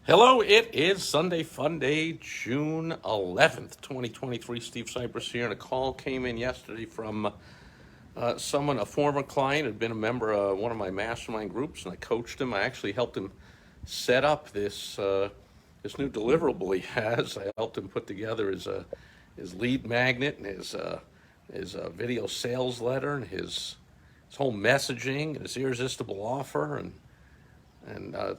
Hello, it is Sunday Fun Day, June 11th, 2023. Steve Sipress here, and a call came in yesterday from someone, a former client, had been a member of one of my mastermind groups, and I coached him. I actually helped him set up this new deliverable he has. I helped him put together his lead magnet and his video sales letter and his whole messaging and his irresistible offer and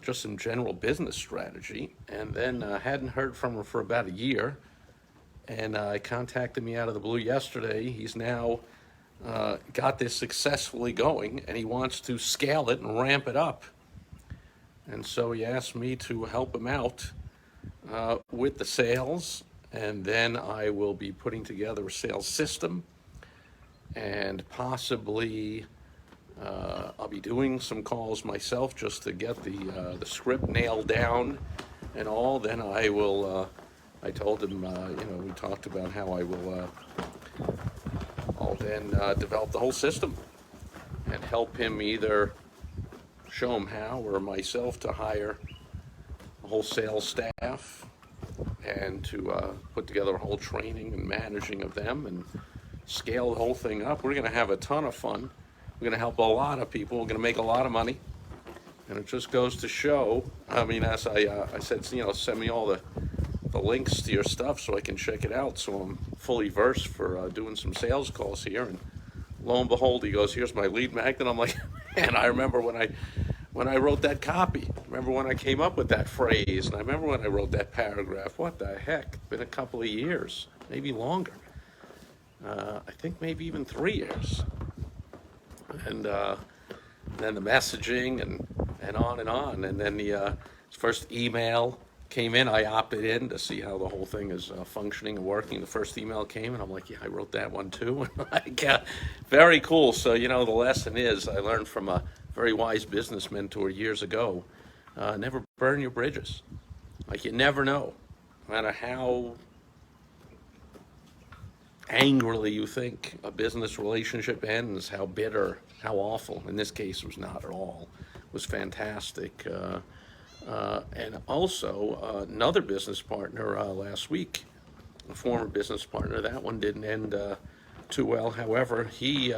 just some general business strategy. And then hadn't heard from her for about a year. And I contacted me out of the blue yesterday. He's now got this successfully going, and he wants to scale it and ramp it up. And so he asked me to help him out with the sales. And then I will be putting together a sales system, and possibly I'll be doing some calls myself just to get the script nailed down and all. Then I will. I told him, we talked about how I'll then develop the whole system and help him, either show him how or myself to hire a whole sales staff and to put together a whole training and managing of them and scale the whole thing up. We're going to have a ton of fun. We're going to help a lot of people. We're going to make a lot of money. And it just goes to show, as I said, send me all the links to your stuff so I can check it out, so I'm fully versed for doing some sales calls here. And lo and behold, he goes, "Here's my lead magnet." I'm like, man, I remember when I wrote that copy. I remember when I came up with that phrase. And I remember when I wrote that paragraph. What the heck? It's been a couple of years, maybe longer. I think maybe even 3 years. And then the messaging and on and on. And then the first email came in. I opted in to see how the whole thing is functioning and working. The first email came, and I'm like, yeah, I wrote that one too. Very cool. So, the lesson is, I learned from a very wise business mentor years ago, never burn your bridges. Like, you never know, no matter how angrily you think a business relationship ends, how bitter, how awful. In this case, it was not at all. It was fantastic. And also, another business partner last week, a former business partner, that one didn't end too well. However, he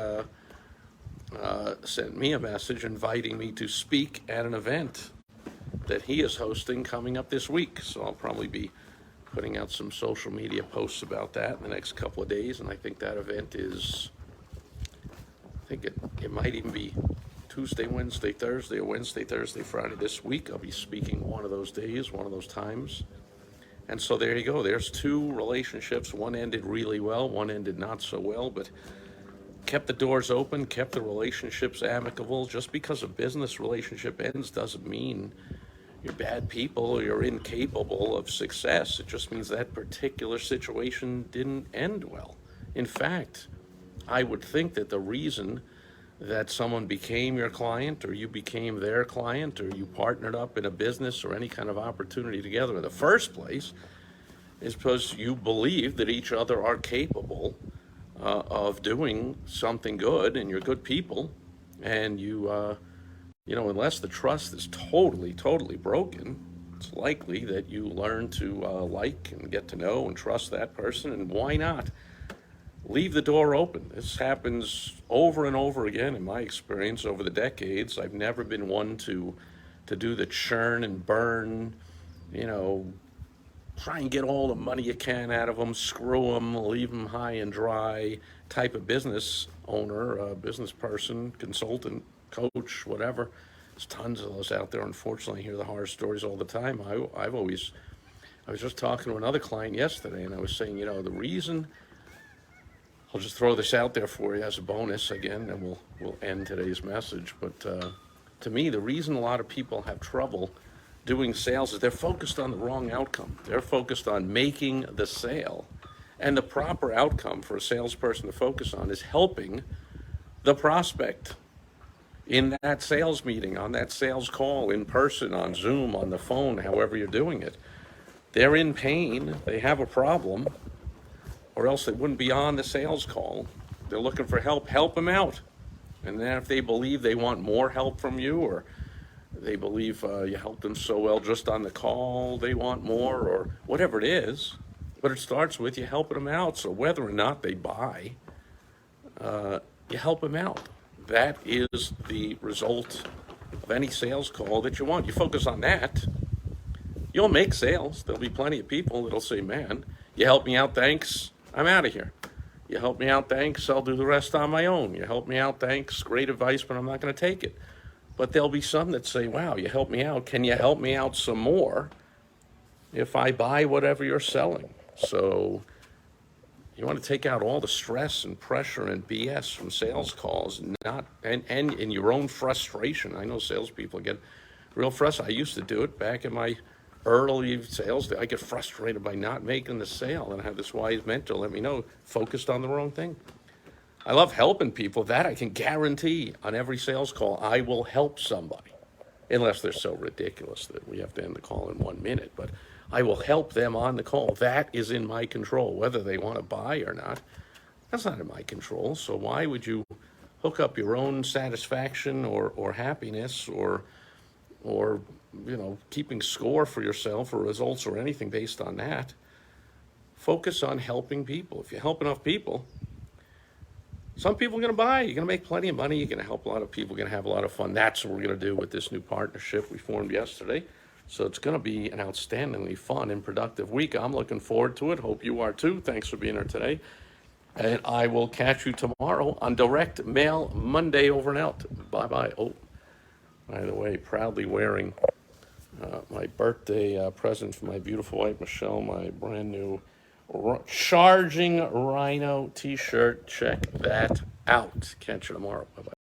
sent me a message inviting me to speak at an event that he is hosting coming up this week. So I'll probably be putting out some social media posts about that in the next couple of days. And I think that event is, it might even be Tuesday, Wednesday, Thursday, or Wednesday, Thursday, Friday this week. I'll be speaking one of those days, one of those times. And so there you go. There's two relationships. One ended really well, one ended not so well, but kept the doors open, kept the relationships amicable. Just because a business relationship ends doesn't mean you're bad people or you're incapable of success. It just means that particular situation didn't end well. In fact, I would think that the reason that someone became your client, or you became their client, or you partnered up in a business or any kind of opportunity together in the first place is because you believe that each other are capable of doing something good, and you're good people, and unless the trust is totally broken, it's likely that you learn to like and get to know and trust that person. And why not leave the door open? This happens over and over again in my experience over the decades. I've never been one to do the churn and burn, try and get all the money you can out of them, screw them, leave them high and dry type of business owner, business person, consultant, coach, whatever. There's tons of those out there. Unfortunately, I hear the horror stories all the time. I was just talking to another client yesterday, and I was saying, the reason, I'll just throw this out there for you as a bonus again, and we'll end today's message. But to me, the reason a lot of people have trouble doing sales is they're focused on the wrong outcome. They're focused on making the sale. And the proper outcome for a salesperson to focus on is helping the prospect in that sales meeting, on that sales call, in person, on Zoom, on the phone, however you're doing it. They're in pain, they have a problem, or else they wouldn't be on the sales call. They're looking for help them out. And then if they believe they want more help from you, or they believe you helped them so well just on the call, they want more, or whatever it is. But it starts with you helping them out. So whether or not they buy, you help them out. That is the result of any sales call that you want. You focus on that, you'll make sales. There'll be plenty of people that'll say, man, you helped me out, thanks, I'm out of here. You helped me out, thanks, I'll do the rest on my own. You helped me out, thanks, great advice, but I'm not going to take it. But there'll be some that say, wow, you helped me out. Can you help me out some more if I buy whatever you're selling? So you want to take out all the stress and pressure and BS from sales calls, and in your own frustration. I know salespeople get real frustrated. I used to do it back in my early sales. I get frustrated by not making the sale, and I have this wise mentor let me know, focused on the wrong thing. I love helping people. That I can guarantee on every sales call, I will help somebody, unless they're so ridiculous that we have to end the call in 1 minute. But I will help them on the call. That is in my control. Whether they want to buy or not, that's not in my control. So why would you hook up your own satisfaction or happiness or keeping score for yourself or results or anything based on that? Focus on helping people. If you help enough people, some people are going to buy. You're going to make plenty of money. You're going to help a lot of people. You're going to have a lot of fun. That's what we're going to do with this new partnership we formed yesterday. So it's going to be an outstandingly fun and productive week. I'm looking forward to it. Hope you are too. Thanks for being here today. And I will catch you tomorrow on Direct Mail Monday. Over and out. Bye-bye. Oh, by the way, proudly wearing my birthday present from my beautiful wife, Michelle, my brand new Charging Rhino t-shirt. Check that out. Catch you tomorrow. Bye-bye.